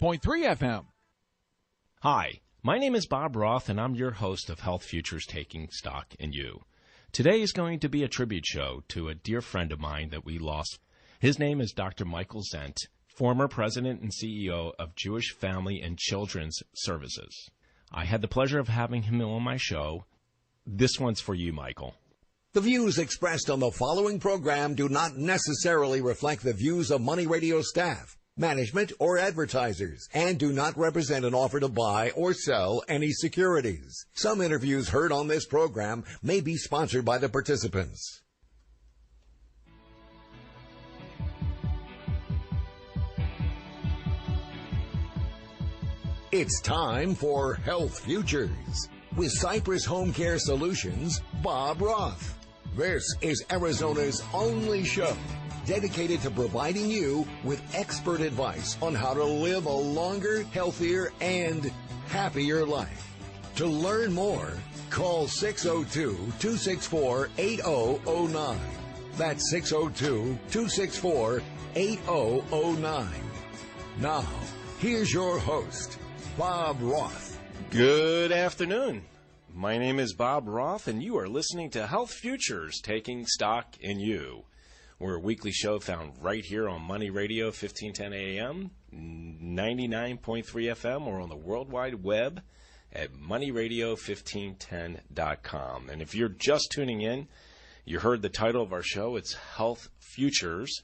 FM. Hi, my name is Bob Roth, and I'm your host of Health Futures Taking Stock in You. Today is going to be a tribute show to a dear friend of mine that we lost. His name is Dr. Michael Zent, former president and CEO of Jewish Family and Children's Services. I had the pleasure of having him on my show. This one's for you, Michael. The views expressed on the following program do not necessarily reflect the views of Money Radio staff, management, or advertisers, and do not represent an offer to buy or sell any securities. Some interviews heard on this program may be sponsored by the participants. It's time for Health Futures with Cypress HomeCare Solutions, Bob Roth. This is Arizona's only show dedicated to providing you with expert advice on how to live a longer, healthier, and happier life. To learn more, call 602-264-8009. That's 602-264-8009. Now, here's your host, Bob Roth. Good afternoon. My name is Bob Roth, and you are listening to Health Futures Taking Stock in You. We're a weekly show found right here on Money Radio, 1510 AM, 99.3 FM, or on the World Wide Web at moneyradio1510.com. And if you're just tuning in, you heard the title of our show. It's Health Futures.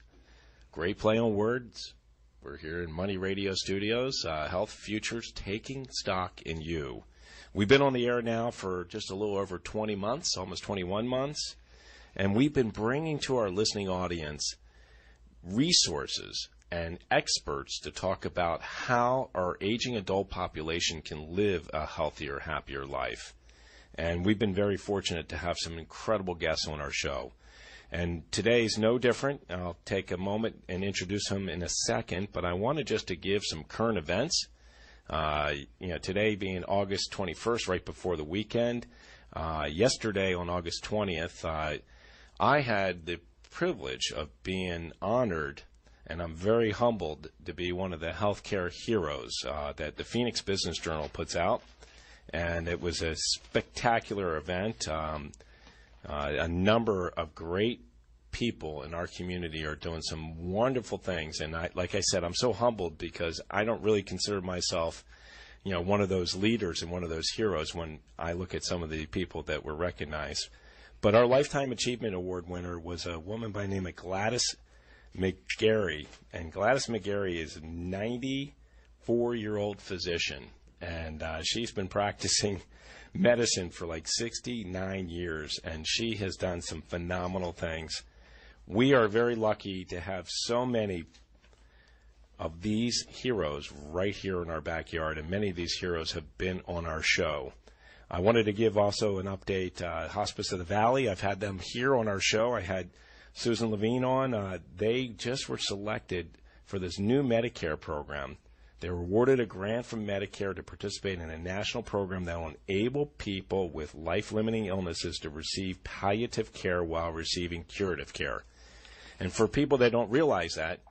Great play on words. We're here in Money Radio Studios, Health Futures Taking Stock in You. We've been on the air now for just a little over 20 months, almost 21 months. And we've been bringing to our listening audience resources and experts to talk about how our aging adult population can live a healthier, happier life. And we've been very fortunate to have some incredible guests on our show. And today's no different. I'll take a moment and introduce him in a second, but I wanted just to give some current events. Today being August 21st, right before the weekend. Yesterday on August 20th, I had the privilege of being honored, and I'm very humbled to be one of the healthcare heroes that the Phoenix Business Journal puts out. And it was a spectacular event. A number of great people in our community are doing some wonderful things. And like I said, I'm so humbled because I don't really consider myself, one of those leaders and one of those heroes when I look at some of the people that were recognized. But our Lifetime Achievement Award winner was a woman by the name of Gladys McGarry. And Gladys McGarry is a 94-year-old physician. And she's been practicing medicine for like 69 years. And she has done some phenomenal things. We are very lucky to have so many of these heroes right here in our backyard. And many of these heroes have been on our show. I wanted to give also an update. Hospice of the Valley, I've had them here on our show. I had Susan Levine on. They just were selected for this new Medicare program. They were awarded a grant from Medicare to participate in a national program that will enable people with life-limiting illnesses to receive palliative care while receiving curative care. And for people that don't realize that,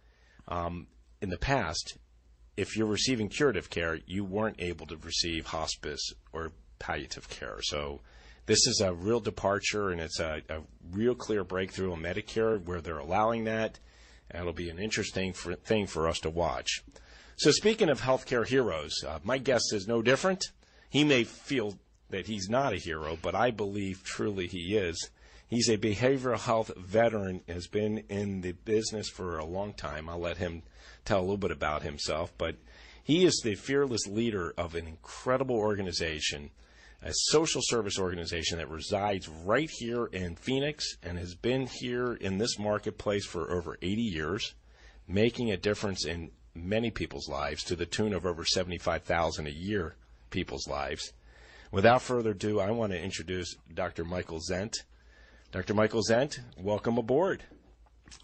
in the past, if you're receiving curative care, you weren't able to receive hospice or palliative care. So this is a real departure, and it's a real clear breakthrough on Medicare where they're allowing that, and it'll be an interesting thing for us to watch. So speaking of healthcare heroes, my guest is no different. He may feel that he's not a hero, but I believe truly he is. He's a behavioral health veteran, has been in the business for a long time. I'll let him tell a little bit about himself, but he is the fearless leader of an incredible organization, a social service organization that resides right here in Phoenix and has been here in this marketplace for over 80 years, making a difference in many people's lives to the tune of over 75,000 a year people's lives. Without further ado, I want to introduce Dr. Michael Zent. Dr. Michael Zent, welcome aboard.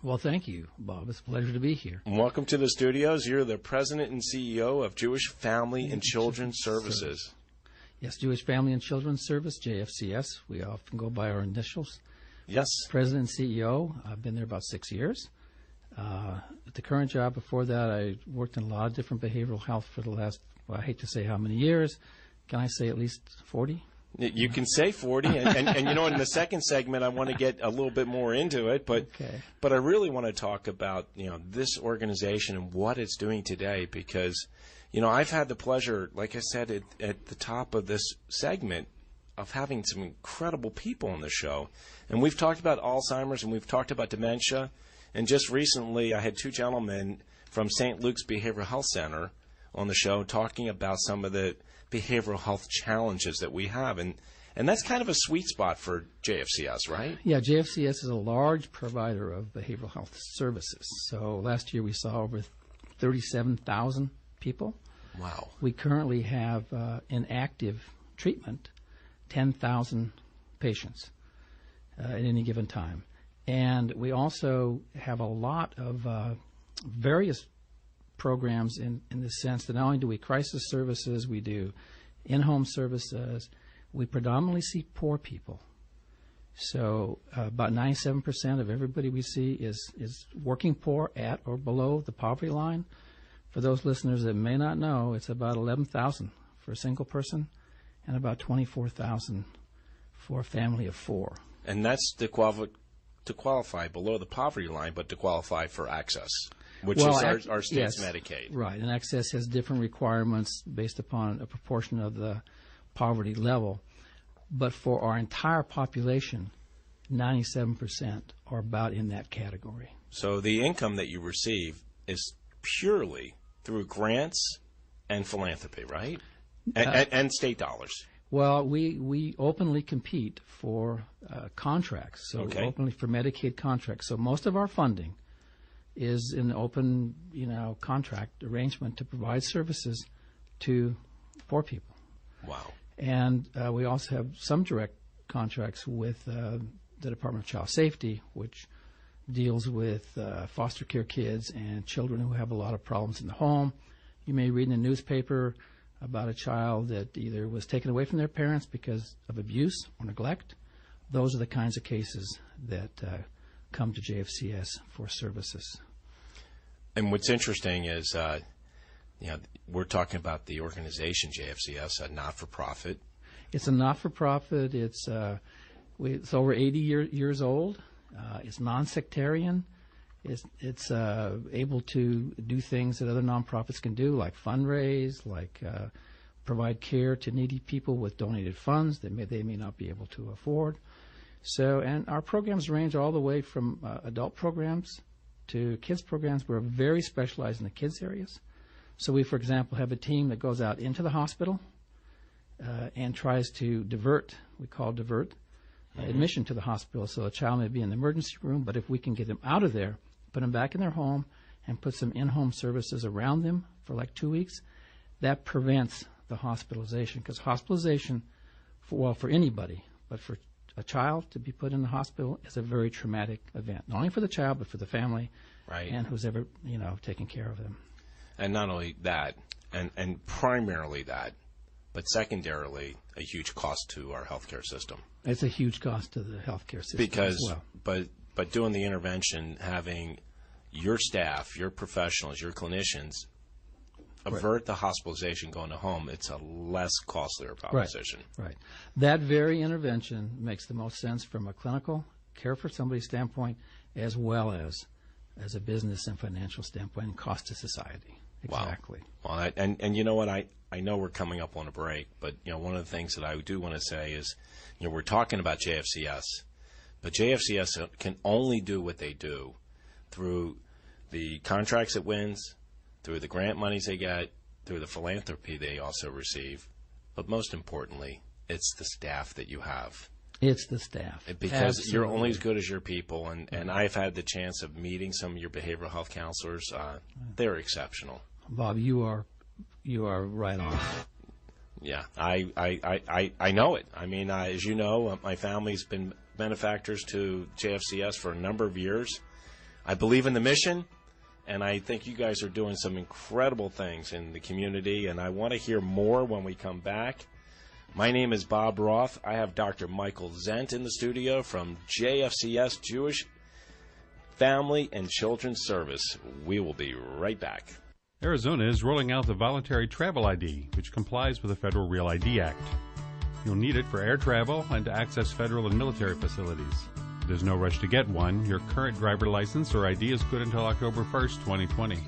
Well, thank you, Bob. It's a pleasure to be here. Welcome to the studios. You're the president and CEO of Jewish Family and Children's Services. Yes, Jewish Family and Children's Service, JFCS. We often go by our initials. Yes. President and CEO. I've been there about 6 years. At the current job before that, I worked in a lot of different behavioral health for the last, well, I hate to say how many years. Can I say at least 40? You can say 40, and in the second segment, I want to get a little bit more into it, but I really want to talk about, this organization and what it's doing today, because, I've had the pleasure, like I said at the top of this segment, of having some incredible people on the show. And we've talked about Alzheimer's and we've talked about dementia. And just recently, I had two gentlemen from St. Luke's Behavioral Health Center on the show talking about some of the behavioral health challenges that we have. And that's kind of a sweet spot for JFCS, right? Yeah, JFCS is a large provider of behavioral health services. So last year we saw over 37,000 people. Wow. We currently have in active treatment 10,000 patients at any given time. And we also have a lot of various programs in the sense that not only do we crisis services, we do in-home services, we predominantly see poor people. So about 97% of everybody we see is working poor at or below the poverty line. For those listeners that may not know, it's about 11,000 for a single person and about 24,000 for a family of four. And that's to qualify below the poverty line, but to qualify for access, which is our state's Medicaid. Right, and access has different requirements based upon a proportion of the poverty level. But for our entire population, 97% are about in that category. So the income that you receive is purely through grants and philanthropy, right? And state dollars. Well, we openly compete for contracts, so openly for Medicaid contracts. So most of our funding is an open, contract arrangement to provide services to poor people. Wow. And we also have some direct contracts with the Department of Child Safety, which deals with foster care kids and children who have a lot of problems in the home. You may read in the newspaper about a child that either was taken away from their parents because of abuse or neglect. Those are the kinds of cases that come to JFCS for services. And what's interesting is, we're talking about the organization JFCS, a not-for-profit. It's a not-for-profit. It's over 80 years old. It's non-sectarian. It's able to do things that other nonprofits can do, like fundraise, like provide care to needy people with donated funds that they may not be able to afford. So, and our programs range all the way from adult programs to kids programs. We're very specialized in the kids areas. So we, for example, have a team that goes out into the hospital and tries to divert, we call divert, admission to the hospital. So a child may be in the emergency room, but if we can get them out of there, put them back in their home, and put some in-home services around them for like 2 weeks, that prevents the hospitalization. Because hospitalization, for anybody, but for a child to be put in the hospital is a very traumatic event, not only for the child, but for the family and who's ever, taking care of them. And not only that, and primarily that, but secondarily, a huge cost to our healthcare system. It's a huge cost to the healthcare system because, as well. But doing the intervention, having your staff, your professionals, your clinicians avert the hospitalization going to home, it's a less costlier proposition. Right. That very intervention makes the most sense from a clinical care for somebody standpoint as well as a business and financial standpoint and cost to society. Exactly. Wow. Well, and you know what? I know we're coming up on a break, but one of the things that I do want to say is, we're talking about JFCS, but JFCS can only do what they do through the contracts it wins, through the grant monies they get, through the philanthropy they also receive, but most importantly, it's the staff that you have. It's the staff. Because Absolutely. You're only as good as your people, and I've had the chance of meeting some of your behavioral health counselors. They're exceptional. Bob, you are right on. Yeah, I know it. I mean, as you know, my family's been benefactors to JFCS for a number of years. I believe in the mission, and I think you guys are doing some incredible things in the community, and I want to hear more when we come back. My name is Bob Roth. I have Dr. Michael Zent in the studio from JFCS Jewish Family and Children's Service. We will be right back. Arizona is rolling out the voluntary travel ID, which complies with the Federal Real ID Act. You'll need it for air travel and to access federal and military facilities. There's no rush to get one. Your current driver license or ID is good until October 1st, 2020.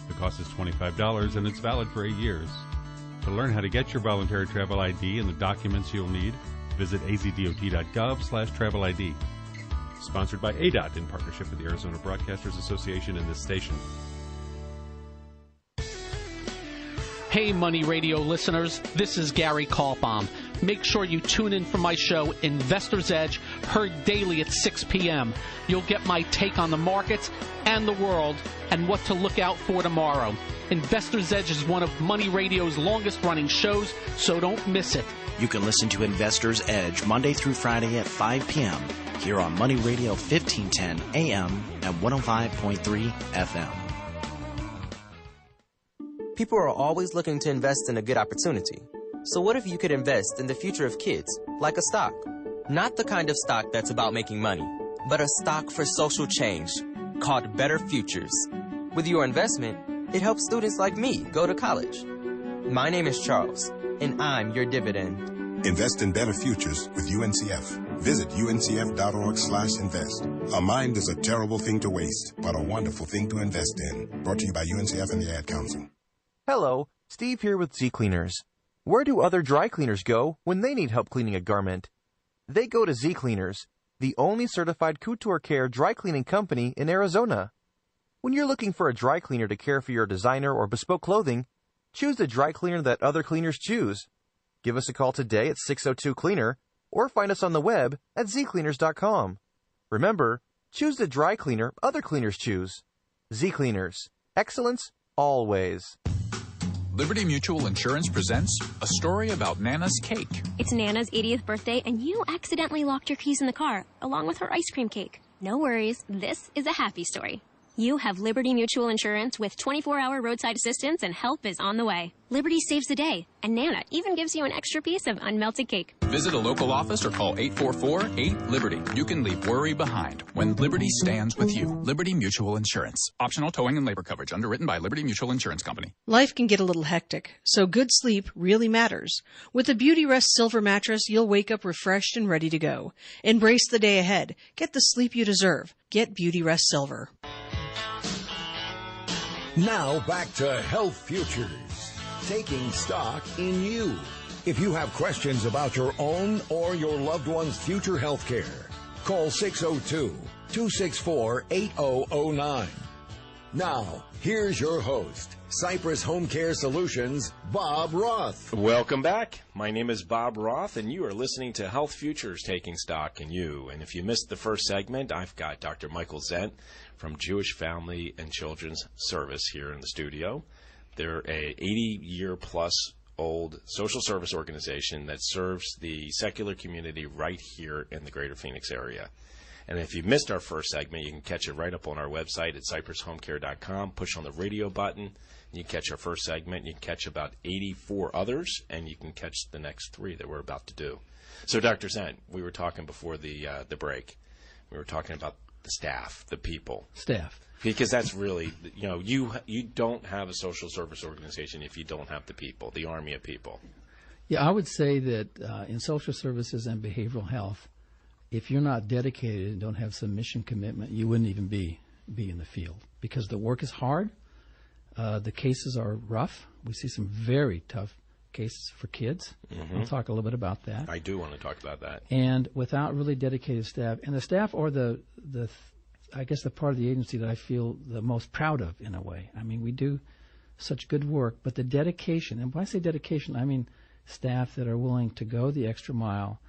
The cost is $25 and it's valid for 8 years. To learn how to get your voluntary travel ID and the documents you'll need, visit azdot.gov/travel ID. Sponsored by ADOT in partnership with the Arizona Broadcasters Association and this station. Hey, Money Radio listeners, this is Gary Kaltbaum. Make sure you tune in for my show, Investor's Edge, heard daily at 6 p.m. You'll get my take on the markets and the world and what to look out for tomorrow. Investor's Edge is one of Money Radio's longest-running shows, so don't miss it. You can listen to Investor's Edge Monday through Friday at 5 p.m. here on Money Radio 1510 AM and 105.3 FM. People are always looking to invest in a good opportunity. So what if you could invest in the future of kids, like a stock? Not the kind of stock that's about making money, but a stock for social change called Better Futures. With your investment, it helps students like me go to college. My name is Charles, and I'm your dividend. Invest in better futures with UNCF. Visit uncf.org/invest. A mind is a terrible thing to waste, but a wonderful thing to invest in. Brought to you by UNCF and the Ad Council. Hello, Steve here with Z Cleaners. Where do other dry cleaners go when they need help cleaning a garment? They go to Z Cleaners, the only certified couture care dry cleaning company in Arizona. When you're looking for a dry cleaner to care for your designer or bespoke clothing, choose the dry cleaner that other cleaners choose. Give us a call today at 602-CLEANER or find us on the web at zcleaners.com. Remember, choose the dry cleaner other cleaners choose. Z Cleaners. Excellence always. Liberty Mutual Insurance presents a story about Nana's cake. It's Nana's 80th birthday, and you accidentally locked your keys in the car, along with her ice cream cake. No worries, this is a happy story. You have Liberty Mutual Insurance with 24-hour roadside assistance, and help is on the way. Liberty saves the day, and Nana even gives you an extra piece of unmelted cake. Visit a local office or call 844-8-LIBERTY. You can leave worry behind when Liberty stands with you. Liberty Mutual Insurance. Optional towing and labor coverage. Underwritten by Liberty Mutual Insurance Company. Life can get a little hectic, so good sleep really matters. With the Beauty Rest Silver mattress, you'll wake up refreshed and ready to go. Embrace the day ahead. Get the sleep you deserve. Get Beauty Rest Silver. Now back to Health Futures, taking stock in you. If you have questions about your own or your loved one's future health care, call 602-264-8009. Now, here's your host, Cypress HomeCare Solutions, Bob Roth. Welcome back. My name is Bob Roth, and you are listening to Health Futures, taking stock in you. And if you missed the first segment, I've got Dr. Michael Zent from Jewish Family and Children's Service here in the studio. They're a 80-year-plus old social service organization that serves the secular community right here in the greater Phoenix area. And if you missed our first segment, you can catch it right up on our website at cypresshomecare.com. Push on the radio button, and you can catch our first segment. You can catch about 84 others, and you can catch the next 3 that we're about to do. So, Dr. Zent, we were talking before the break. We were talking about the staff, the people. Staff. Because that's really, you don't have a social service organization if you don't have the people, the army of people. Yeah, I would say that in social services and behavioral health, if you're not dedicated and don't have some mission commitment, you wouldn't even be in the field because the work is hard. The cases are rough. We see some very tough cases for kids. Mm-hmm. I'll talk a little bit about that. I do want to talk about that. And without really dedicated staff, and the staff are the I guess the part of the agency that I feel the most proud of in a way. I mean, we do such good work, but the dedication, and when I say dedication, I mean staff that are willing to go the extra mile,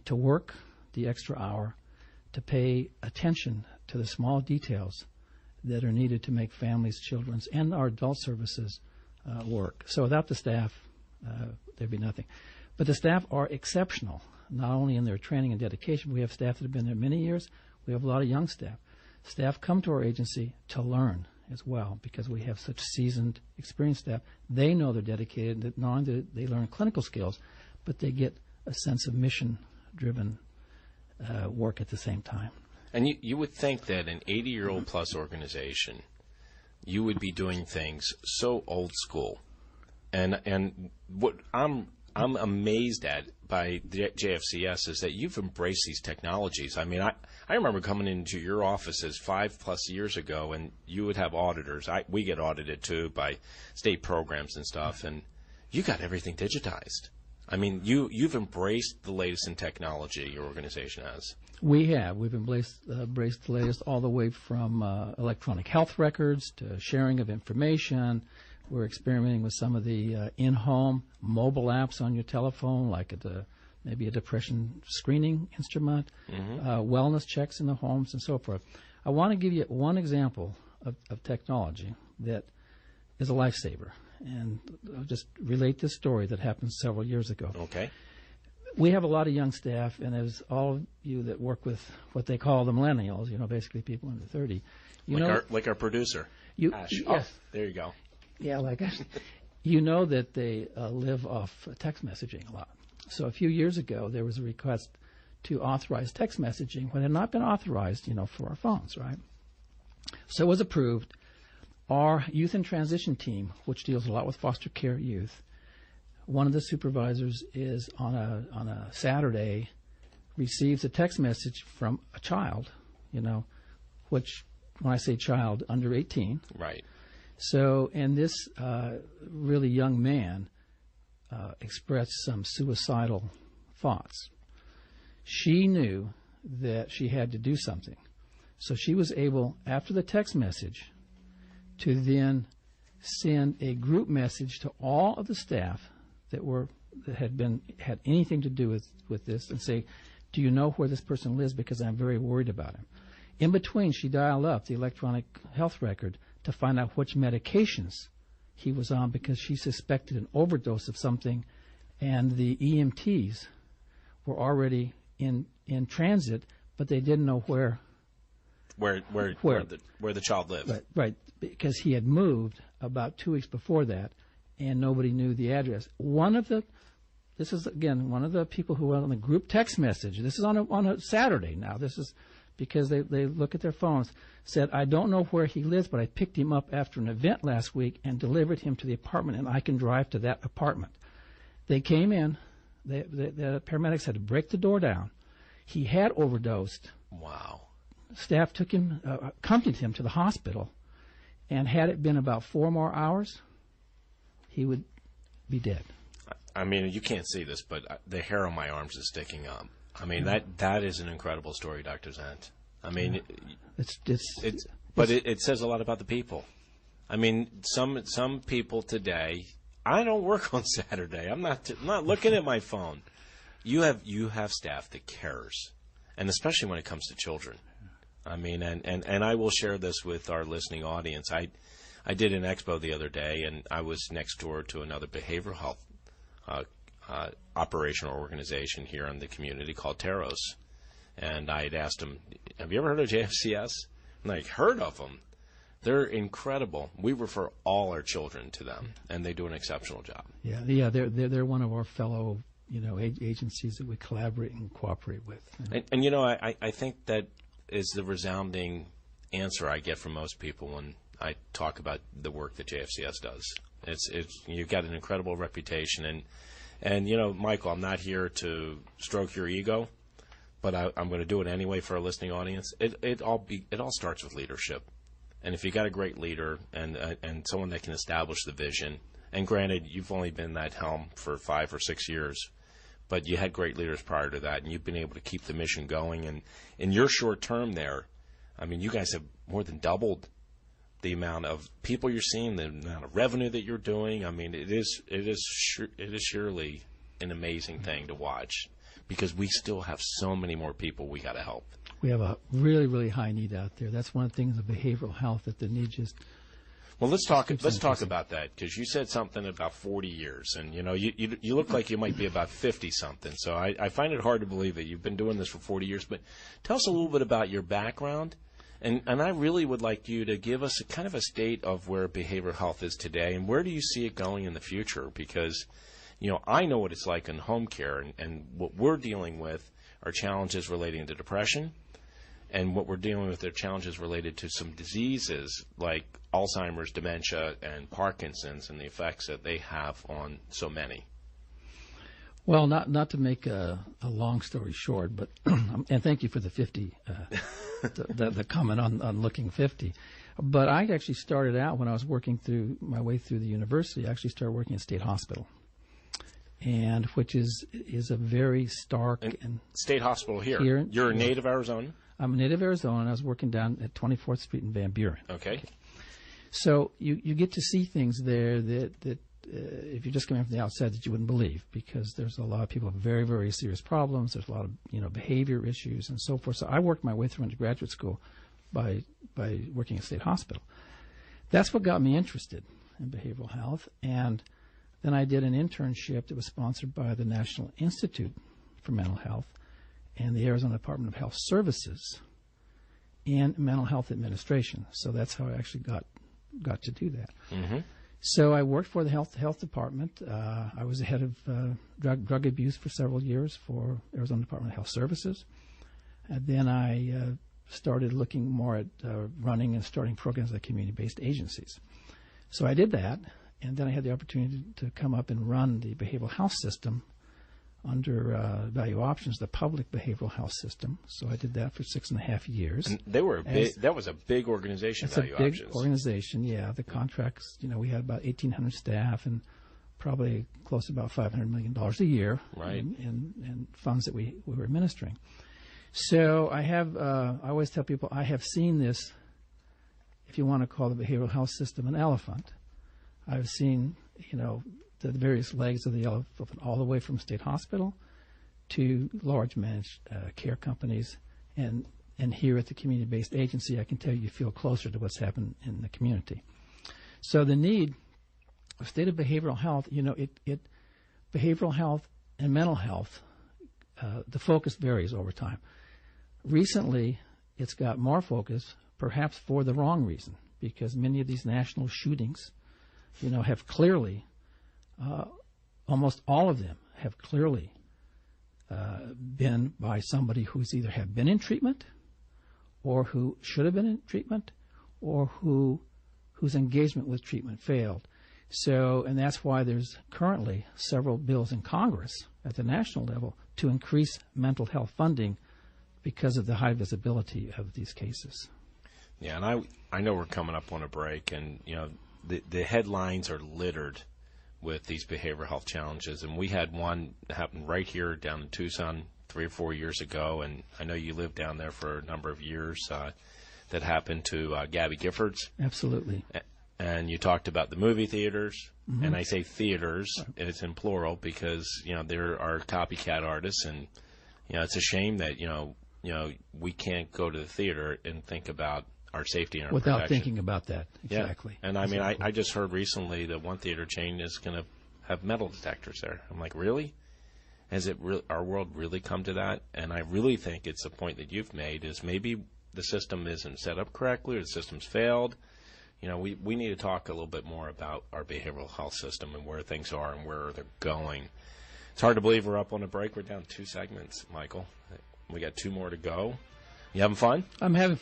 to work the extra hour, to pay attention to the small details that are needed to make families, children's, and our adult services work. So without the staff, there'd be nothing. But the staff are exceptional, not only in their training and dedication. We have staff that have been there many years. We have a lot of young staff. Staff come to our agency to learn as well because we have such seasoned, experienced staff. They know they're dedicated, that not only do they learn clinical skills, but they get a sense of mission-driven work at the same time. And you would think that an 80-year-old plus organization, you would be doing things so old school. And what I'm amazed at by the JFCS is that you've embraced these technologies. I mean, I remember coming into your offices 5+ years ago, and you would have auditors. We get audited, too, by state programs and stuff, and you got everything digitized. I mean, you've embraced the latest in technology, your organization has. We have. We've embraced the latest all the way from electronic health records to sharing of information. We're experimenting with some of the in-home mobile apps on your telephone, like maybe a depression screening instrument, wellness checks in the homes, and so forth. I want to give you one example of technology that is a lifesaver. And I'll just relate this story that happened several years ago. Okay. We have a lot of young staff, and as all of you that work with what they call the millennials, basically people under 30. Like our producer, Ash. Yes. Oh, there you go. Yeah, like Ash. You know that they live off text messaging a lot. So a few years ago, there was a request to authorize text messaging when it had not been authorized, for our phones, right? So it was approved. Our youth and transition team, which deals a lot with foster care youth, one of the supervisors is on a Saturday receives a text message from a child, which when I say child, under 18. Right. So, and this really young man expressed some suicidal thoughts. She knew that she had to do something. So she was able, after the text message, to then send a group message to all of the staff that had anything to do with this, and say, do you know where this person lives, because I'm very worried about him. In between, she dialed up the electronic health record to find out which medications he was on, because she suspected an overdose of something, and the EMTs were already in transit, but they didn't know where the child lived. Right, because he had moved about 2 weeks before that, and nobody knew the address. This is again one of the people who went on the group text message. This is on a Saturday now. This is because they look at their phones. Said, I don't know where he lives, but I picked him up after an event last week and delivered him to the apartment, and I can drive to that apartment. They came in. The paramedics had to break the door down. He had overdosed. Wow. Staff accompanied him to the hospital, and had it been about 4 more hours, he would be dead. I mean, you can't see this, but the hair on my arms is sticking up. I mean, that is an incredible story, Dr. Zent. I mean, it says a lot about the people. I mean, some people today. I don't work on Saturday. I'm not looking at my phone. You have staff that cares, and especially when it comes to children. I mean, and I will share this with our listening audience. I did an expo the other day, and I was next door to another behavioral health operational organization here in the community called Teros. And I had asked them, have you ever heard of JFCS? And I heard of them. They're incredible. We refer all our children to them, and they do an exceptional job. Yeah, they're one of our fellow agencies that we collaborate and cooperate with. And I think that is the resounding answer I get from most people when I talk about the work that JFCS does. It's you've got an incredible reputation, and Michael, I'm not here to stroke your ego, but I'm going to do it anyway for our listening audience. It all starts with leadership, and if you got a great leader and someone that can establish the vision, and granted, you've only been that helm for 5 or 6 years, but you had great leaders prior to that, and you've been able to keep the mission going. And in your short term there, I mean, you guys have more than doubled the amount of people you're seeing, the amount of revenue that you're doing. I mean, it is surely an amazing thing to watch, because we still have so many more people we got to help. We have a really, really high need out there. That's one of the things of behavioral health, that the need just. Well, let's talk about that, because you said something about 40 years, and you look like you might be about 50 something. So I find it hard to believe that you've been doing this for 40 years. But tell us a little bit about your background. And I really would like you to give us a kind of a state of where behavioral health is today, and where do you see it going in the future? Because, I know what it's like in home care, and what we're dealing with are challenges relating to depression And what we're dealing with are challenges related to some diseases like Alzheimer's, dementia, and Parkinson's, and the effects that they have on so many. Well, not to make a long story short, but and thank you for the 50, the comment on looking 50. But I actually started out when I was working through my way through the university. I actually started working at State Hospital, and which is a very stark and State Hospital here. You're a native Arizona? I'm a native Arizona, and I was working down at 24th Street in Van Buren. Okay. So you get to see things there that if you're just coming from the outside that you wouldn't believe, because there's a lot of people with very, very serious problems. There's a lot of behavior issues and so forth. So I worked my way through into graduate school by working at State Hospital. That's what got me interested in behavioral health. And then I did an internship that was sponsored by the National Institute for Mental Health and the Arizona Department of Health Services in mental health administration. So that's how I actually got to do that. Mm-hmm. So I worked for the health department. I was the head of drug abuse for several years for Arizona Department of Health Services. And then I started looking more at running and starting programs at community-based agencies. So I did that, and then I had the opportunity to come up and run the behavioral health system under Value Options, the public behavioral health system. So I did that for 6.5 years. And they were that was a big organization, Value Options. It's a big organization, yeah. The contracts, we had about 1,800 staff and probably close to about $500 million a year in funds that we were administering. So I have, I always tell people, I have seen this, if you want to call the behavioral health system an elephant. I've seen, the various legs of the elephant, all the way from State Hospital to large managed care companies, and here at the community-based agency, I can tell you feel closer to what's happened in the community. So the need of state of behavioral health, behavioral health and mental health, the focus varies over time. Recently, it's got more focus, perhaps for the wrong reason, because many of these national shootings, have clearly almost all of them have clearly been by somebody who's either have been in treatment or who should have been in treatment or whose engagement with treatment failed. So, and that's why there's currently several bills in Congress at the national level to increase mental health funding because of the high visibility of these cases. Yeah, and I know we're coming up on a break, and, the headlines are littered with these behavioral health challenges, and we had one happen right here down in Tucson 3 or 4 years ago, and I know you lived down there for a number of years, that happened to Gabby Giffords. Absolutely. And you talked about the movie theaters, Mm-hmm. and I say theaters, and it's in plural because, there are copycat artists, and, it's a shame that, we can't go to the theater and think about our safety and our without protection. thinking about that. Exactly. Yeah. And I mean, I just heard recently that one theater chain is going to have metal detectors there. I'm like, really? Has our world really come to that? And I really think it's a point that you've made is maybe the system isn't set up correctly or the system's failed. We need to talk a little bit more about our behavioral health system and where things are and where they're going. It's hard to believe we're up on a break. We're down 2 segments, Michael. We got 2 more to go. You having fun? I'm having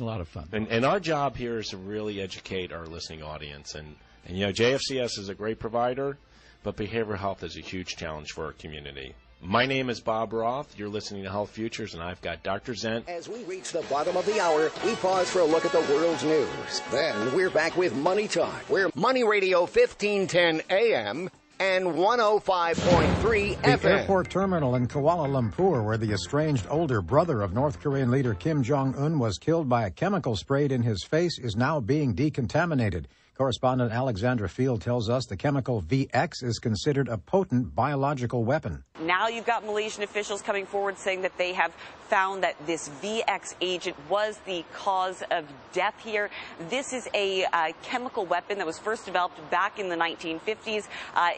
a lot of fun. And our job here is to really educate our listening audience. And JFCS is a great provider, but behavioral health is a huge challenge for our community. My name is Bob Roth. You're listening to Health Futures, and I've got Dr. Zent. As we reach the bottom of the hour, we pause for a look at the world's news. Then we're back with Money Talk. We're Money Radio 1510 AM. And 105.3 FM. The airport terminal in Kuala Lumpur, where the estranged older brother of North Korean leader Kim Jong-un was killed by a chemical sprayed in his face, is now being decontaminated. Correspondent Alexandra Field tells us the chemical VX is considered a potent biological weapon. Now you've got Malaysian officials coming forward saying that they have found that this VX agent was the cause of death here. This is a chemical weapon that was first developed back in the 1950s.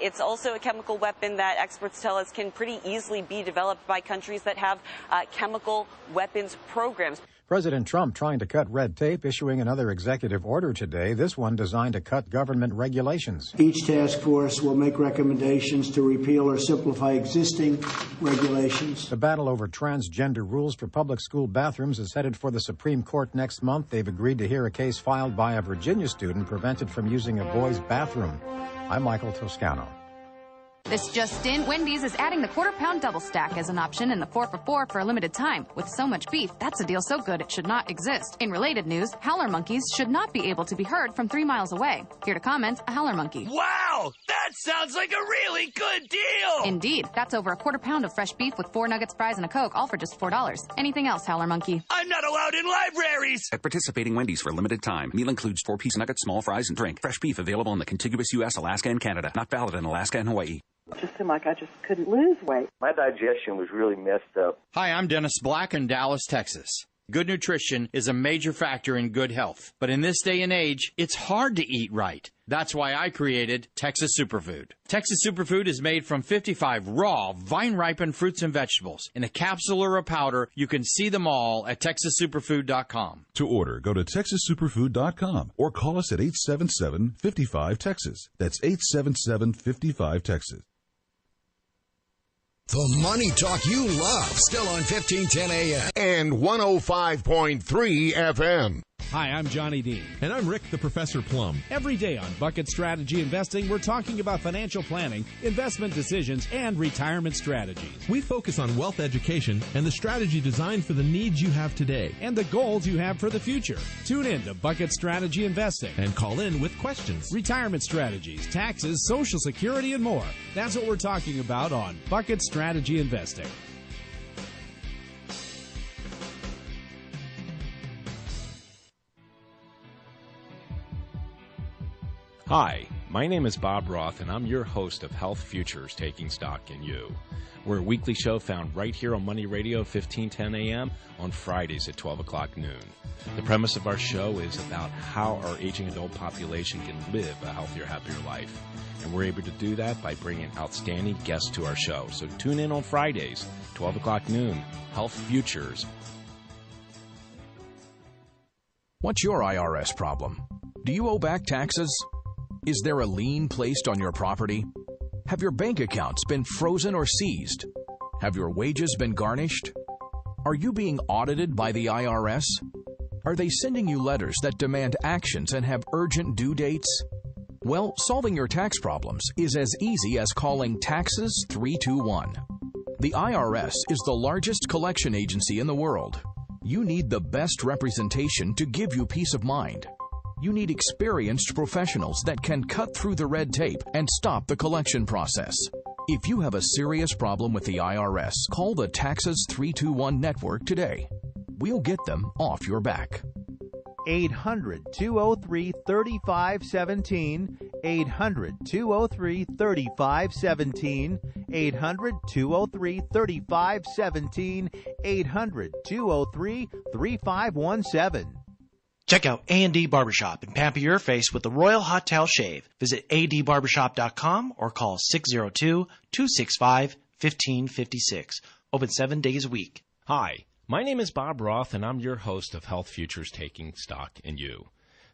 It's also a chemical weapon that experts tell us can pretty easily be developed by countries that have chemical weapons programs. President Trump trying to cut red tape, issuing another executive order today, this one designed to cut government regulations. Each task force will make recommendations to repeal or simplify existing regulations. The battle over transgender rules for public school bathrooms is headed for the Supreme Court next month. They've agreed to hear a case filed by a Virginia student prevented from using a boys' bathroom. I'm Michael Toscano. This just in, Wendy's is adding the quarter-pound double stack as an option in the 4 for $4 for a limited time. With so much beef, that's a deal so good it should not exist. In related news, howler monkeys should not be able to be heard from 3 miles away. Here to comment, a howler monkey. Wow! That sounds like a really good deal! Indeed. That's over a quarter pound of fresh beef with 4 nuggets, fries, and a Coke, all for just $4. Anything else, howler monkey? I'm not allowed in libraries! At participating Wendy's for a limited time. Meal includes 4-piece nuggets, small fries, and drink. Fresh beef available in the contiguous U.S., Alaska, and Canada. Not valid in Alaska and Hawaii. It just seemed like I just couldn't lose weight. My digestion was really messed up. Hi, I'm Dennis Black in Dallas, Texas. Good nutrition is a major factor in good health. But in this day and age, it's hard to eat right. That's why I created Texas Superfood. Texas Superfood is made from 55 raw, vine-ripened fruits and vegetables. In a capsule or a powder, you can see them all at TexasSuperfood.com. To order, go to TexasSuperfood.com or call us at 877-55-TEXAS. That's 877-55-TEXAS. The money talk you love, still on 1510 AM and 105.3 FM. Hi, I'm Johnny Dean. And I'm Rick the Professor Plum. Every day on Bucket Strategy Investing, we're talking about financial planning, investment decisions, and retirement strategies. We focus on wealth education and the strategy designed for the needs you have today and the goals you have for the future. Tune in to Bucket Strategy Investing and call in with questions. Retirement strategies, taxes, Social Security, and more. That's what we're talking about on Bucket Strategy Investing. Hi, my name is Bob Roth, and I'm your host of Health Futures Taking Stock in You. We're a weekly show found right here on Money Radio 1510 AM on Fridays at 12 o'clock noon. The premise of our show is about how our aging adult population can live a healthier, happier life. And we're able to do that by bringing outstanding guests to our show. So tune in on Fridays, 12 o'clock noon, Health Futures. What's your IRS problem? Do you owe back taxes? Is there a lien placed on your property? Have your bank accounts been frozen or seized? Have your wages been garnished? Are you being audited by the IRS? Are they sending you letters that demand actions and have urgent due dates? Well, solving your tax problems is as easy as calling Taxes 321. The IRS is the largest collection agency in the world. You need the best representation to give you peace of mind. You need experienced professionals that can cut through the red tape and stop the collection process. If you have a serious problem with the IRS, call the Taxes 321 network today. We'll get them off your back. 800-203-3517, 800-203-3517, 800-203-3517, 800-203-3517. Check out A&D Barbershop and pamper your face with the Royal Hot Towel Shave. Visit adbarbershop.com or call 602-265-1556. Open 7 days a week. Hi, my name is Bob Roth, and I'm your host of Health Futures Taking Stock in You.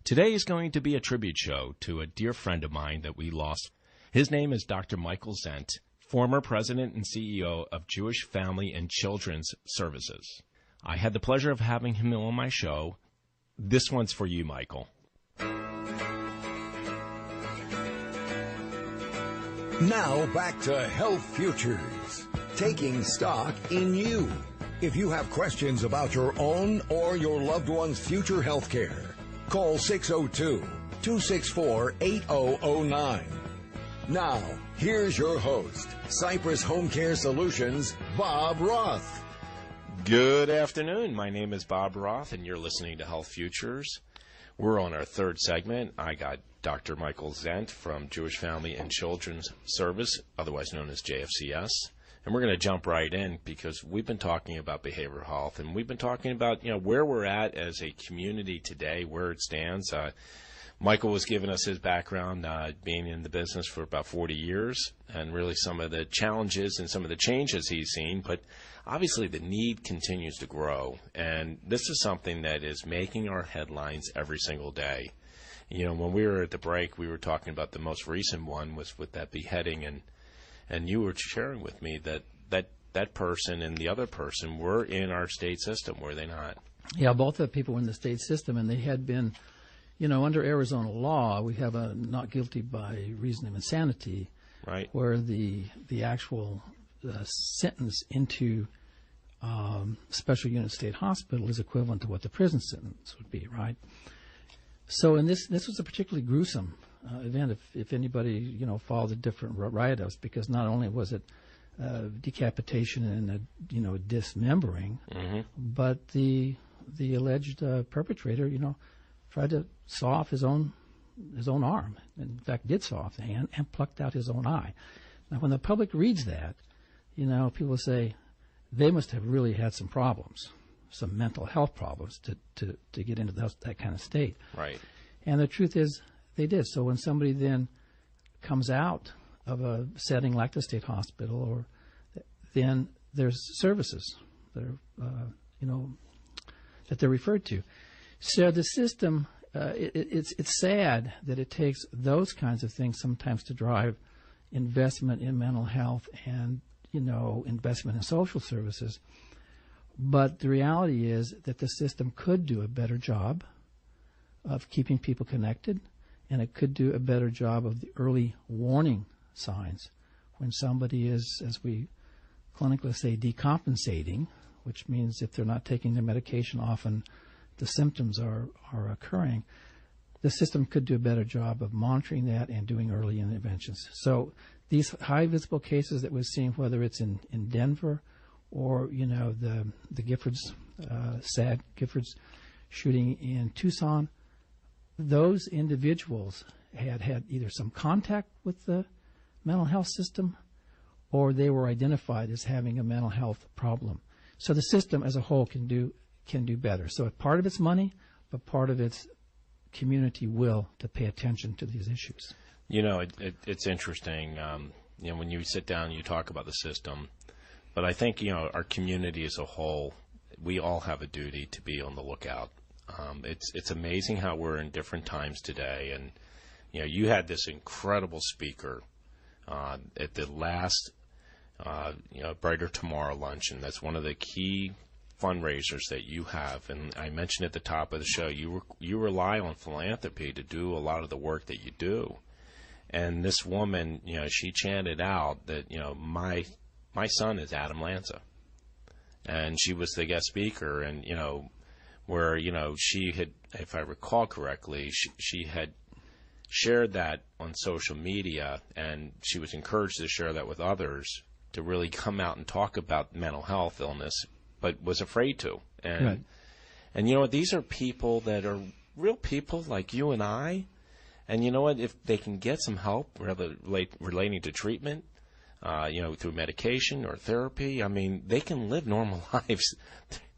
Today is going to be a tribute show to a dear friend of mine that we lost. His name is Dr. Michael Zent, former president and CEO of Jewish Family and Children's Services. I had the pleasure of having him on my show. This one's for you, Michael. Now back to Health Futures, taking stock in you. If you have questions about your own or your loved one's future health care, call 602-264-8009. Now, here's your host, Cypress HomeCare Solutions, Bob Roth. Good afternoon. My name is Bob Roth, and you're listening to Health Futures. We're on our third segment. I got Dr. Michael Zent from Jewish Family and Children's Service, otherwise known as JFCS. And we're going to jump right in because we've been talking about behavioral health, and we've been talking about, where we're at as a community today, where it stands. Michael was giving us his background, being in the business for about 40 years, and really some of the challenges and some of the changes he's seen. But obviously the need continues to grow, and this is something that is making our headlines every single day. You know, when we were at the break, we were talking about the most recent one was with that beheading, and you were sharing with me that person and the other person were in our state system, were they not? Yeah, both the people were in the state system, and they had been, you know, under Arizona law, we have a not guilty by reason of insanity, right? Where the actual sentence into special unit state hospital is equivalent to what the prison sentence would be, right? So, in this was a particularly gruesome event. If anybody, you know, followed the different write-ups, because not only was it decapitation and a dismembering, but the alleged perpetrator, you know, tried to saw off his own arm. In fact, did saw off the hand and plucked out his own eye. Now, when the public reads that, you know, people say they must have really had some problems, some mental health problems to get into that kind of state. Right. And the truth is, they did. So when somebody then comes out of a setting like the state hospital, or then there's services that are, that they're referred to. So the system, it's sad that it takes those kinds of things sometimes to drive investment in mental health and, investment in social services. But the reality is that the system could do a better job of keeping people connected, and it could do a better job of the early warning signs when somebody is, as we clinically say, decompensating, which means if they're not taking their medication, often the symptoms are occurring. The system could do a better job of monitoring that and doing early interventions. So these high visible cases that we're seeing, whether it's in Denver or, the Giffords, sad Giffords shooting in Tucson, those individuals had either some contact with the mental health system or they were identified as having a mental health problem. So the system as a whole can do better. So part of it's money, but part of it's community will to pay attention to these issues. It's interesting. When you sit down and you talk about the system, but I think, our community as a whole, we all have a duty to be on the lookout. It's amazing how we're in different times today. And, you had this incredible speaker at the last, Brighter Tomorrow luncheon. That's one of the key fundraisers that you have. And I mentioned at the top of the show, you rely on philanthropy to do a lot of the work that you do. And this woman, she chanted out that, my son is Adam Lanza. And she was the guest speaker. And, where, she had, if I recall correctly, she had shared that on social media, and she was encouraged to share that with others to really come out and talk about mental health illness, but was afraid to. And, right. And you know what? These are people that are real people like you and I. And you know what? If they can get some help relating to treatment, through medication or therapy, I mean, they can live normal lives.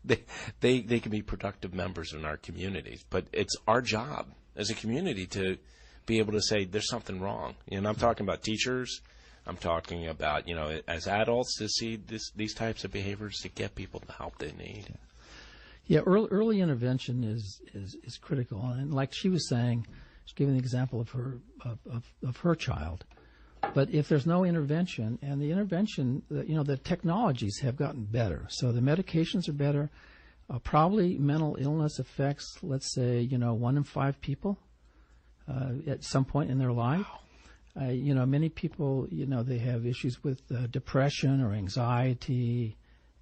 They can be productive members in our communities. But it's our job as a community to be able to say there's something wrong. And I'm talking about teachers. I'm talking about, as adults, to see these types of behaviors to get people the help they need. Yeah, early intervention is critical. And like she was saying, she's giving the example of her child. But if there's no intervention, and the intervention, the technologies have gotten better. So the medications are better. Probably mental illness affects, let's say, 1 in 5 people at some point in their life. Many people, they have issues with depression or anxiety,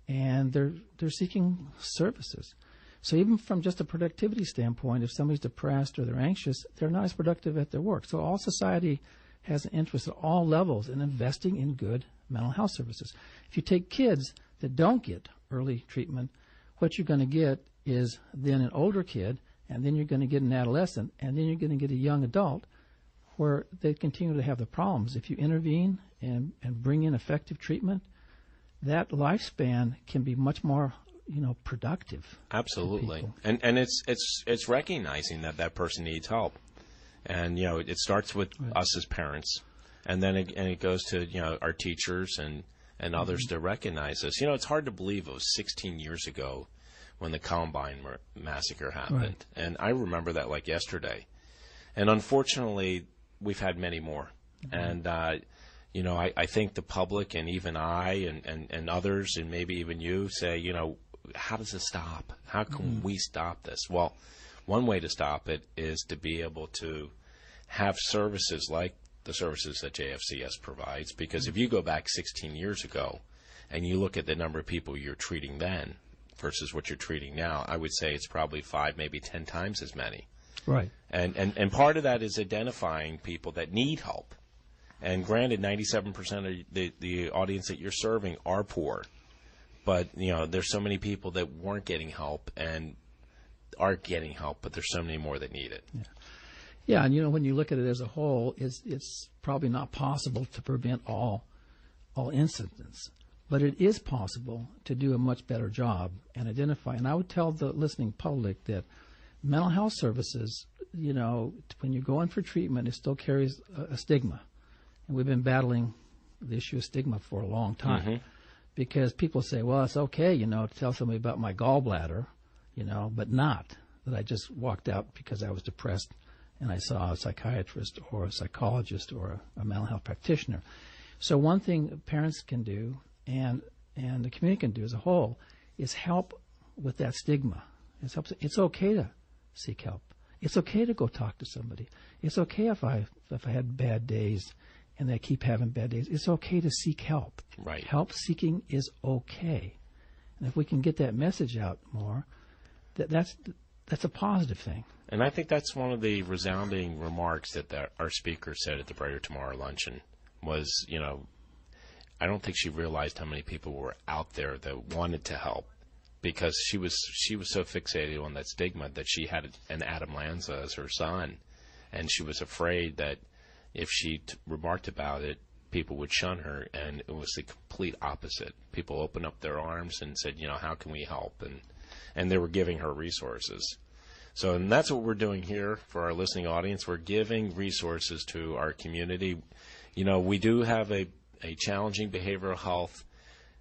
and they're seeking services. So even from just a productivity standpoint, if somebody's depressed or they're anxious, they're not as productive at their work. So all society has an interest at all levels in investing in good mental health services. If you take kids that don't get early treatment, what you're going to get is then an older kid, and then you're going to get an adolescent, and then you're going to get a young adult where they continue to have the problems. If you intervene and bring in effective treatment, that lifespan can be much more productive. Absolutely. And it's recognizing that person needs help. And, it starts with us as parents, and then it goes to, our teachers and others to recognize this. It's hard to believe it was 16 years ago when the Columbine massacre happened. Right. And I remember that like yesterday. And unfortunately, we've had many more. And, I think the public and even I and others and maybe even you say, how does this stop? How can we stop this? Well, one way to stop it is to be able to have services like the services that JFCS provides, because if you go back 16 years ago and you look at the number of people you're treating then versus what you're treating now, I would say it's probably 5, maybe 10 times as many. Right. And part of that is identifying people that need help. And granted, 97% of the audience that you're serving are poor. But, there's so many people that weren't getting help and are getting help, but there's so many more that need it. Yeah, and when you look at it as a whole, it's probably not possible to prevent all incidents. But it is possible to do a much better job and identify. And I would tell the listening public that mental health services, when you go in for treatment, it still carries a stigma. And we've been battling the issue of stigma for a long time. Mm-hmm. Because people say, well, it's okay, to tell somebody about my gallbladder, but not that I just walked out because I was depressed and I saw a psychiatrist or a psychologist or a mental health practitioner. So one thing parents can do and the community can do as a whole is help with that stigma. It's okay to seek help. It's okay to go talk to somebody. It's okay if I had bad days and they keep having bad days. It's okay to seek help. Right. Help seeking is okay. And if we can get that message out more, that's a positive thing. And I think that's one of the resounding remarks that our speaker said at the Brighter Tomorrow luncheon was, I don't think she realized how many people were out there that wanted to help, because she was so fixated on that stigma that she had an Adam Lanza as her son, and she was afraid that if she remarked about it, people would shun her, and it was the complete opposite. People opened up their arms and said, how can we help? And they were giving her resources. So, and that's what we're doing here for our listening audience. We're giving resources to our community. We do have a challenging behavioral health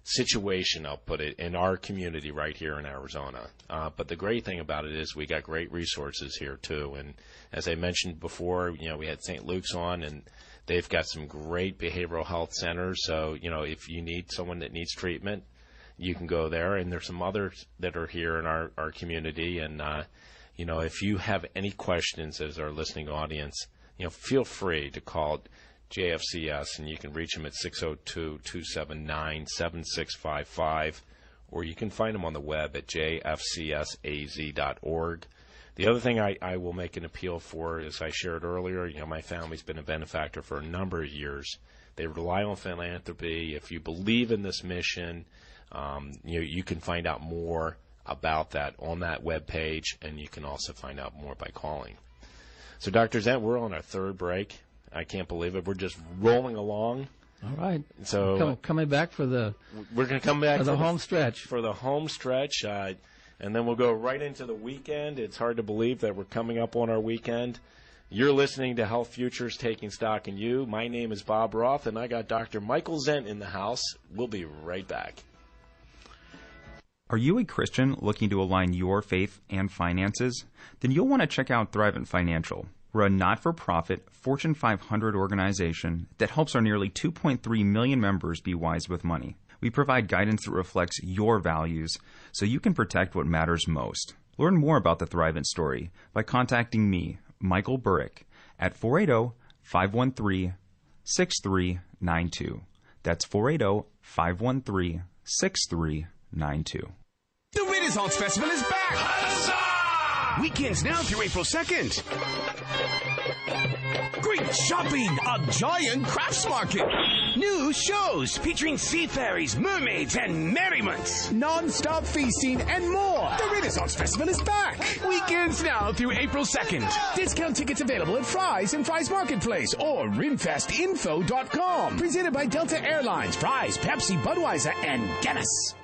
situation, I'll put it, in our community right here in Arizona. But the great thing about it is we got great resources here, too. And as I mentioned before, we had St. Luke's on, and they've got some great behavioral health centers. So, if you need someone that needs treatment, you can go there. And there's some others that are here in our community. And, if you have any questions as our listening audience, feel free to call JFCS, and you can reach them at 602-279-7655, or you can find them on the web at jfcsaz.org. The other thing I will make an appeal for, as I shared earlier, my family's been a benefactor for a number of years. They rely on philanthropy. If you believe in this mission, you can find out more about that on that web page, and you can also find out more by calling. So, Dr. Zent, we're on our third break. I can't believe it. We're just rolling along. All right. So coming back for the we're going to come back for the home stretch. For the home stretch, and then we'll go right into the weekend. It's hard to believe that we're coming up on our weekend. You're listening to Health Futures Taking Stock in You. My name is Bob Roth, and I got Dr. Michael Zent in the house. We'll be right back. Are you a Christian looking to align your faith and finances? Then you'll want to check out Thrivent Financial. We're a not-for-profit Fortune 500 organization that helps our nearly 2.3 million members be wise with money. We provide guidance that reflects your values so you can protect what matters most. Learn more about the Thrivent story by contacting me, Michael Burrick, at 480-513-6392. That's 480-513-6392. The Renaissance Festival is back! Huzzah! Weekends now through April 2nd. Great shopping, a giant crafts market, new shows featuring sea fairies, mermaids, and merriments, non-stop feasting, and more. The Renaissance Festival is back. Weekends now through April 2nd. Discount tickets available at Fry's and Fry's Marketplace or rimfestinfo.com. Presented by Delta Airlines, Fry's, Pepsi, Budweiser, and Guinness.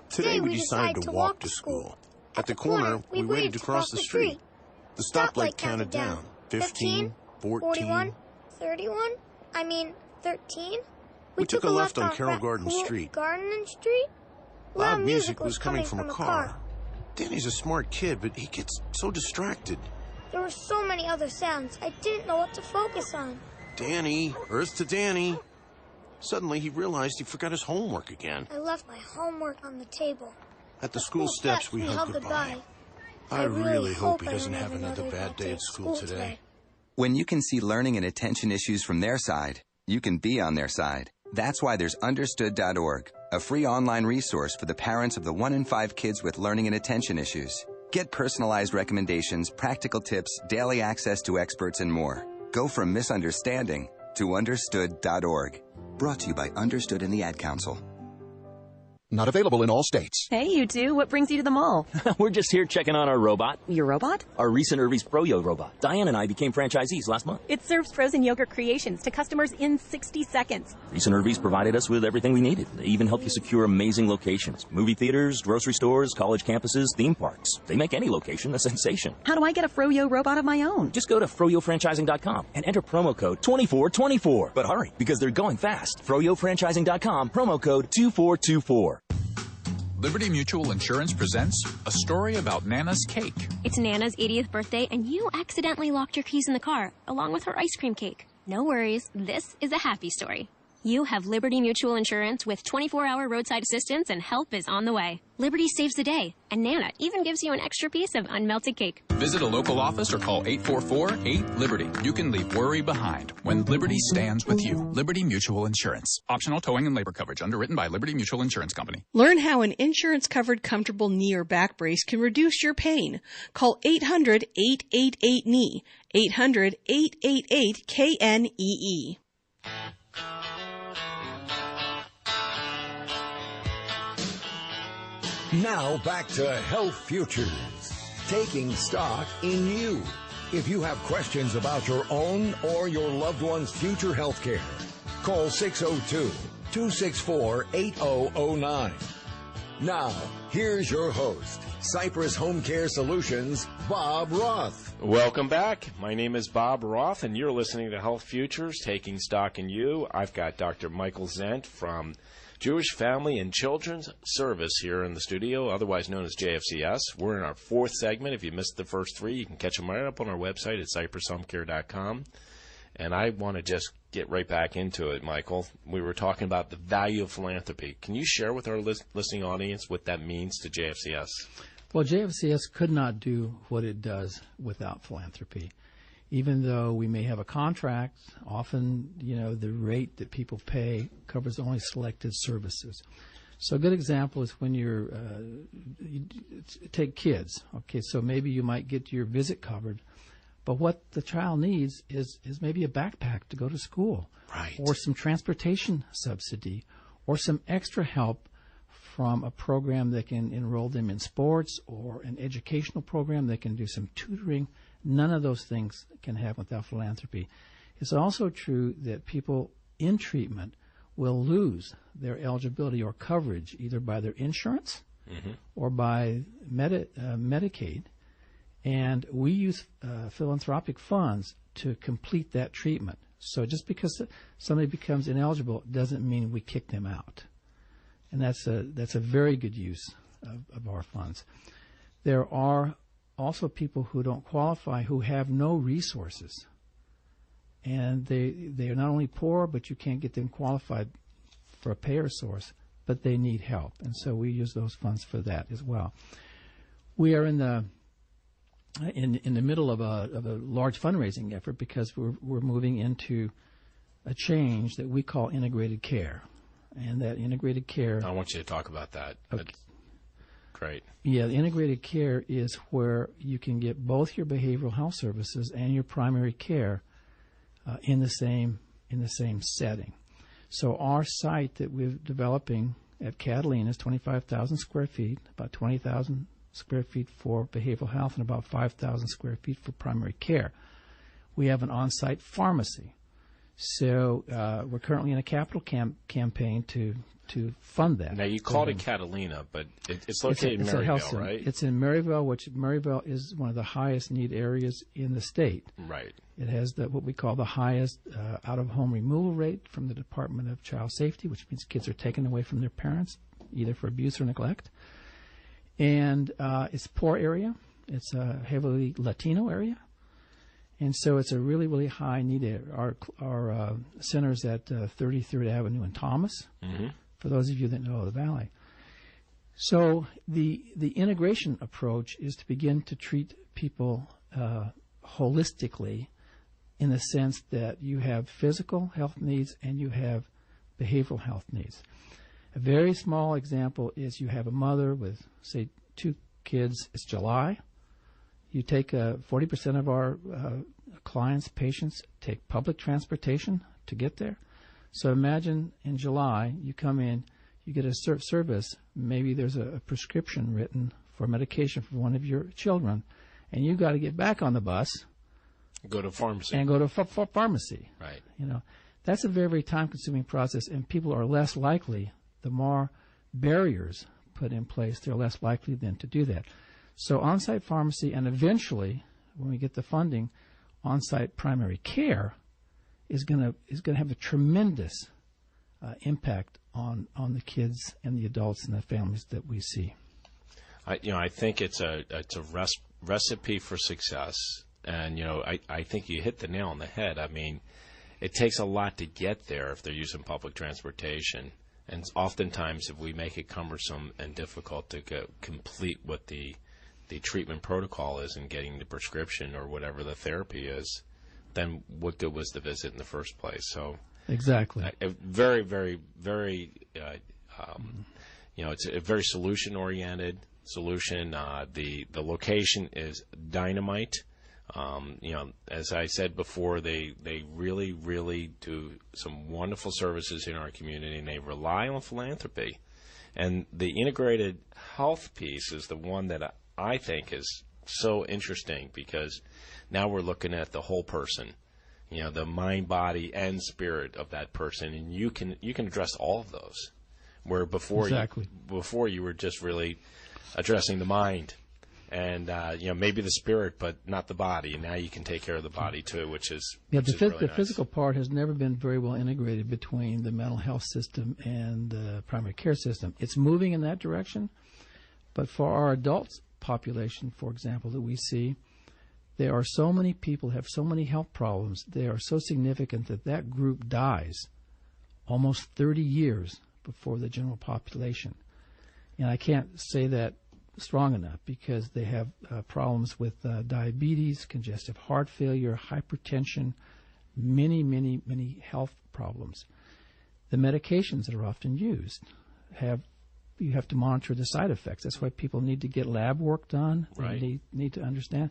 Today we decided to walk to school. At the corner, we waited to cross the street. The stoplight counted down. 15, 14. 41, 31, 13. We took a left on Carroll Garden Street. Garden Street? Loud music was coming from a car. Danny's a smart kid, but he gets so distracted. There were so many other sounds, I didn't know what to focus on. Danny, Earth to Danny. Suddenly he realized he forgot his homework again. I left my homework on the table. At the school steps, we hugged goodbye. I really hope he doesn't have another bad day at school today. When you can see learning and attention issues from their side, you can be on their side. That's why there's Understood.org, a free online resource for the parents of the 1 in 5 kids with learning and attention issues. Get personalized recommendations, practical tips, daily access to experts, and more. Go from misunderstanding to Understood.org. Brought to you by Understood and the Ad Council. Not available in all states. Hey, you two. What brings you to the mall? We're just here checking on our robot. Your robot? Our recent Irvy's Froyo robot. Diane and I became franchisees last month. It serves frozen yogurt creations to customers in 60 seconds. Recent Irvy's provided us with everything we needed. They even help you secure amazing locations. Movie theaters, grocery stores, college campuses, theme parks. They make any location a sensation. How do I get a Froyo robot of my own? Just go to froyofranchising.com and enter promo code 2424. But hurry, because they're going fast. froyofranchising.com, promo code 2424. Liberty Mutual Insurance presents a story about Nana's cake. It's Nana's 80th birthday, and you accidentally locked your keys in the car, along with her ice cream cake. No worries, this is a happy story. You have Liberty Mutual Insurance with 24-hour roadside assistance, and help is on the way. Liberty saves the day, and Nana even gives you an extra piece of unmelted cake. Visit a local office or call 844-8-LIBERTY. You can leave worry behind when Liberty stands with you. Liberty Mutual Insurance. Optional towing and labor coverage. Underwritten by Liberty Mutual Insurance Company. Learn how an insurance-covered comfortable knee or back brace can reduce your pain. Call 800-888-KNEE. 800-888-KNEE. Now back to Health Futures, taking stock in you. If you have questions about your own or your loved one's future health care, call 602-264-8009. Now, here's your host, Cypress HomeCare Solutions, Bob Roth. Welcome back. My name is Bob Roth, and you're listening to Health Futures, taking stock in you. I've got Dr. Michael Zent from Jewish Family and Children's Service here in the studio, otherwise known as JFCS. We're in our fourth segment. If you missed the first three, you can catch them right up on our website at cypresshomecare.com. And I want to just get right back into it, Michael. We were talking about the value of philanthropy. Can you share with our listening audience what that means to JFCS? Well, JFCS could not do what it does without philanthropy. Even though we may have a contract, often, the rate that people pay covers only selected services. So a good example is when you take kids. Okay, so maybe you might get your visit covered, but what the child needs is maybe a backpack to go to school, right, or some transportation subsidy, or some extra help from a program that can enroll them in sports, or an educational program that can do some tutoring. None of those things can happen without philanthropy. It's also true that people in treatment will lose their eligibility or coverage either by their insurance or by Medicaid. And we use philanthropic funds to complete that treatment. So just because somebody becomes ineligible doesn't mean we kick them out. And that's a very good use of our funds. There are also people who don't qualify who have no resources. And they are not only poor, but you can't get them qualified for a payer source, but they need help. And so we use those funds for that as well. We are in the middle of a large fundraising effort because we're moving into a change that we call integrated care. And that integrated care... I want you to talk about that. Okay. Great. Yeah, the integrated care is where you can get both your behavioral health services and your primary care in the same setting. So our site that we're developing at Catalina is 25,000 square feet, about 20,000 square feet for behavioral health, and about 5,000 square feet for primary care. We have an on-site pharmacy. So we're currently in a capital campaign to to fund that. Now, you called it Catalina, but it's located in Maryville, right? It's in Maryville, which Maryville is one of the highest need areas in the state. Right. It has what we call the highest out-of-home removal rate from the Department of Child Safety, which means kids are taken away from their parents, either for abuse or neglect. And it's a poor area. It's a heavily Latino area. And so it's a really, really high need area. Our center's at 33rd Avenue in Thomas, for those of you that know the Valley. So the integration approach is to begin to treat people holistically, in the sense that you have physical health needs and you have behavioral health needs. A very small example is you have a mother with, say, 2 kids. It's July. You take 40% of our clients, patients, take public transportation to get there. So imagine in July, you come in, you get a service, maybe there's a prescription written for medication for one of your children, and you've got to get back on the bus. Go to pharmacy. And go to pharmacy. Right. You know, that's a very, very time-consuming process, and people are less likely, the more barriers put in place, they're less likely then to do that. So on-site pharmacy, and eventually, when we get the funding, on-site primary care is going to have a tremendous impact on the kids and the adults and the families that we see. I think it's a recipe for success, and I think you hit the nail on the head. I mean, it takes a lot to get there if they're using public transportation, and oftentimes if we make it cumbersome and difficult to complete what the treatment protocol is in getting the prescription or whatever the therapy is, then what good was the visit in the first place? So exactly, very, very, very, it's a very solution-oriented solution. The location is dynamite. As I said before, they really, really do some wonderful services in our community, and they rely on philanthropy. And the integrated health piece is the one that I think is so interesting, because now we're looking at the whole person, the mind, body, and spirit of that person, and you can address all of those, where before you were just really addressing the mind and maybe the spirit, but not the body, and now you can take care of the body too, which is really the nice. Physical part has never been very well integrated between the mental health system and the primary care system. It's moving in that direction, but for our adults population, for example, that we see, there are so many people have so many health problems. They are so significant that group dies almost 30 years before the general population. And I can't say that strong enough, because they have problems with diabetes, congestive heart failure, hypertension, many, many, many health problems. The medications that are often used you have to monitor the side effects. That's why people need to get lab work done. Right. They need to understand.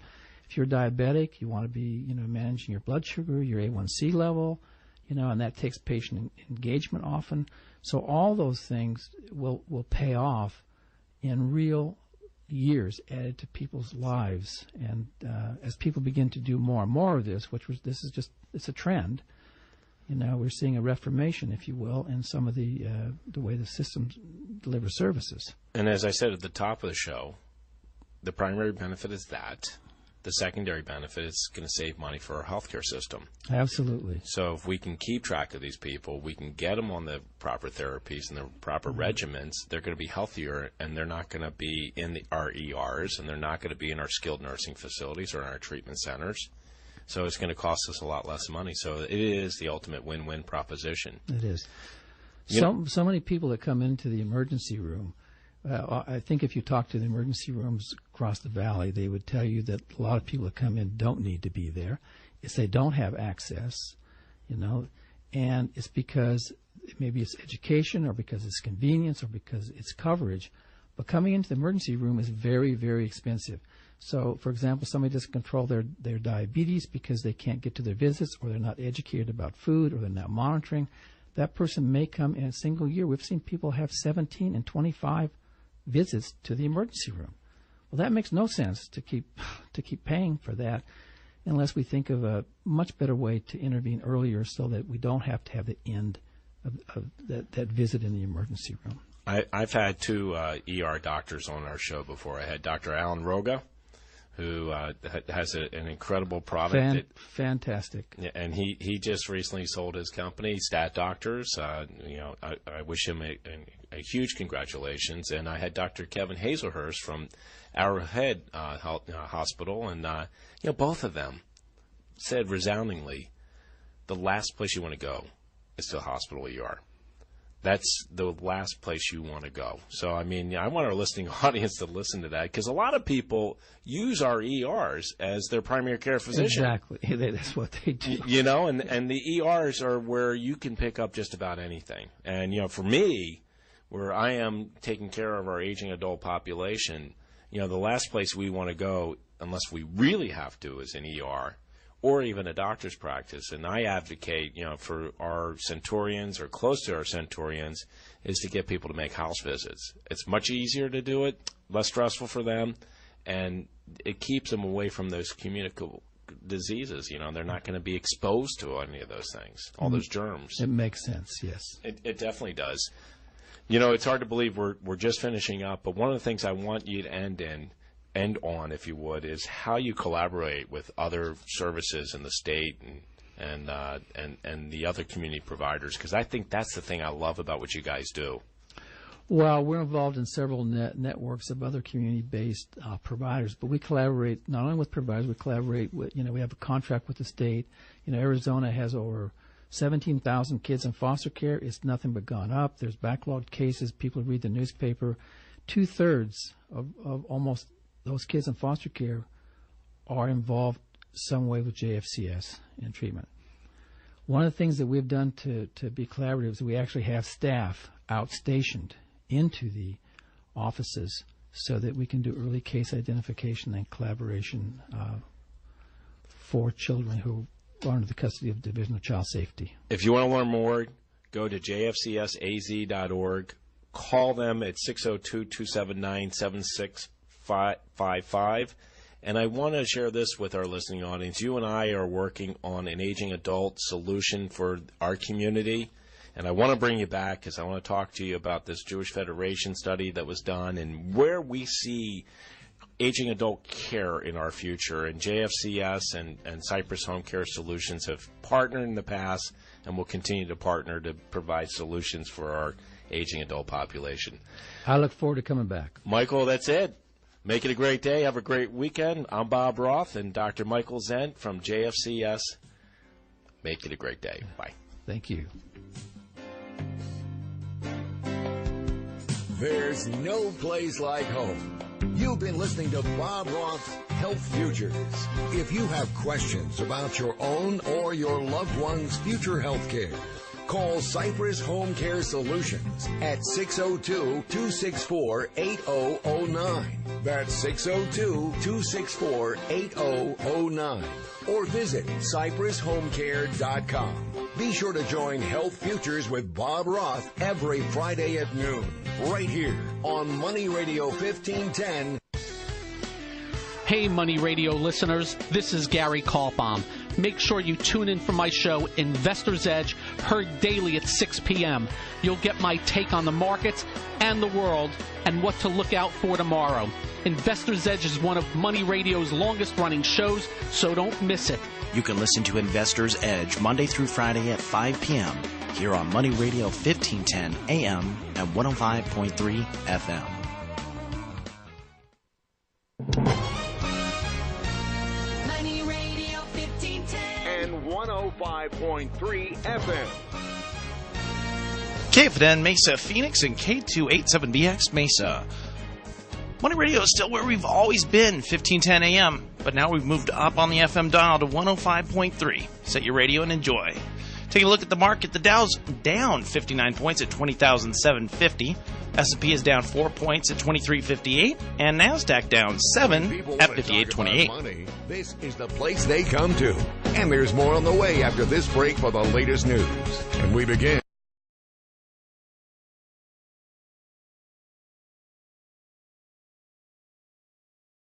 If you're diabetic, you want to be, managing your blood sugar, your A1C level, and that takes patient engagement often. So all those things will pay off in real years added to people's lives. And as people begin to do more and more of this, it's a trend. We're seeing a reformation, if you will, in some of the way the system delivers services. And as I said at the top of the show, the primary benefit is that. The secondary benefit is going to save money for our healthcare system. Absolutely. So if we can keep track of these people, we can get them on the proper therapies and the proper regimens, they're going to be healthier, and they're not going to be in our ERs, and they're not going to be in our skilled nursing facilities or in our treatment centers. So it's going to cost us a lot less money. So it is the ultimate win-win proposition. It is. So many people that come into the emergency room, I think if you talk to the emergency rooms across the valley, they would tell you that a lot of people that come in don't need to be there. It's they don't have access, and it's because maybe it's education, or because it's convenience, or because it's coverage. But coming into the emergency room is very, very expensive. So, for example, somebody doesn't control their diabetes because they can't get to their visits, or they're not educated about food, or they're not monitoring. That person may come in a single year. We've seen people have 17 and 25 visits to the emergency room. Well, that makes no sense to keep paying for that, unless we think of a much better way to intervene earlier, so that we don't have to have the end that visit in the emergency room. I've had two ER doctors on our show before. I had Dr. Alan Roga, who has an incredible product. Fantastic. And he just recently sold his company, Stat Doctors. I wish him a huge congratulations. And I had Dr. Kevin Hazelhurst from Arrowhead Hospital, and both of them said resoundingly, the last place you want to go is to the hospital ER. That's the last place you want to go. So, I mean, I want our listening audience to listen to that, because a lot of people use our ERs as their primary care physician. Exactly. That's what they do. And the ERs are where you can pick up just about anything. And, for me, where I am taking care of our aging adult population, the last place we want to go, unless we really have to, is an ER or even a doctor's practice. And I advocate, for our centurions or close to our centurions, is to get people to make house visits. It's much easier to do it, less stressful for them, and it keeps them away from those communicable diseases. They're not going to be exposed to any of those things, all those germs. It makes sense, yes. It definitely does. It's hard to believe we're just finishing up, but one of the things I want you to end on, if you would, is how you collaborate with other services in the state and the other community providers, because I think that's the thing I love about what you guys do. Well, we're involved in several networks of other community-based providers, but we collaborate not only with providers, we collaborate with, we have a contract with the state. Arizona has over 17,000 kids in foster care. It's nothing but gone up. There's backlogged cases. People read the newspaper. 2/3 of almost those kids in foster care are involved some way with JFCS in treatment. One of the things that we've done to be collaborative is we actually have staff outstationed into the offices so that we can do early case identification and collaboration for children who are under the custody of the Division of Child Safety. If you want to learn more, go to jfcsaz.org. Call them at 602-279-7655. And I want to share this with our listening audience. You and I are working on an aging adult solution for our community. And I want to bring you back because I want to talk to you about this Jewish Federation study that was done and where we see aging adult care in our future. And JFCS and Cypress HomeCare Solutions have partnered in the past and will continue to partner to provide solutions for our aging adult population. I look forward to coming back. Michael, that's it. Make it a great day. Have a great weekend. I'm Bob Roth and Dr. Michael Zent from JFCS. Make it a great day. Bye. Thank you. There's no place like home. You've been listening to Bob Roth's Health Futures. If you have questions about your own or your loved one's future health care, call Cypress HomeCare Solutions at 602-264-8009. That's 602-264-8009. Or visit CypressHomeCare.com. Be sure to join Health Futures with Bob Roth every Friday at noon, right here on Money Radio 1510. Hey, Money Radio listeners, this is Gary Kaltbaum. Make sure you tune in for my show, Investor's Edge, heard daily at 6 p.m. You'll get my take on the markets and the world and what to look out for tomorrow. Investor's Edge is one of Money Radio's longest-running shows, so don't miss it. You can listen to Investor's Edge Monday through Friday at 5 p.m. here on Money Radio 1510 AM and 105.3 FM. Money Radio 1510 and 105.3 FM. KFN Mesa, Phoenix, and K287BX Mesa. Money Radio is still where we've always been, 1510 AM, but now we've moved up on the FM dial to 105.3. Set your radio and enjoy. Take a look at the market. The Dow's down 59 points at 20,750. S&P is down 4 points at 2358, and NASDAQ down 7 at 5828. This is the place they come to. And there's more on the way after this break for the latest news. And we begin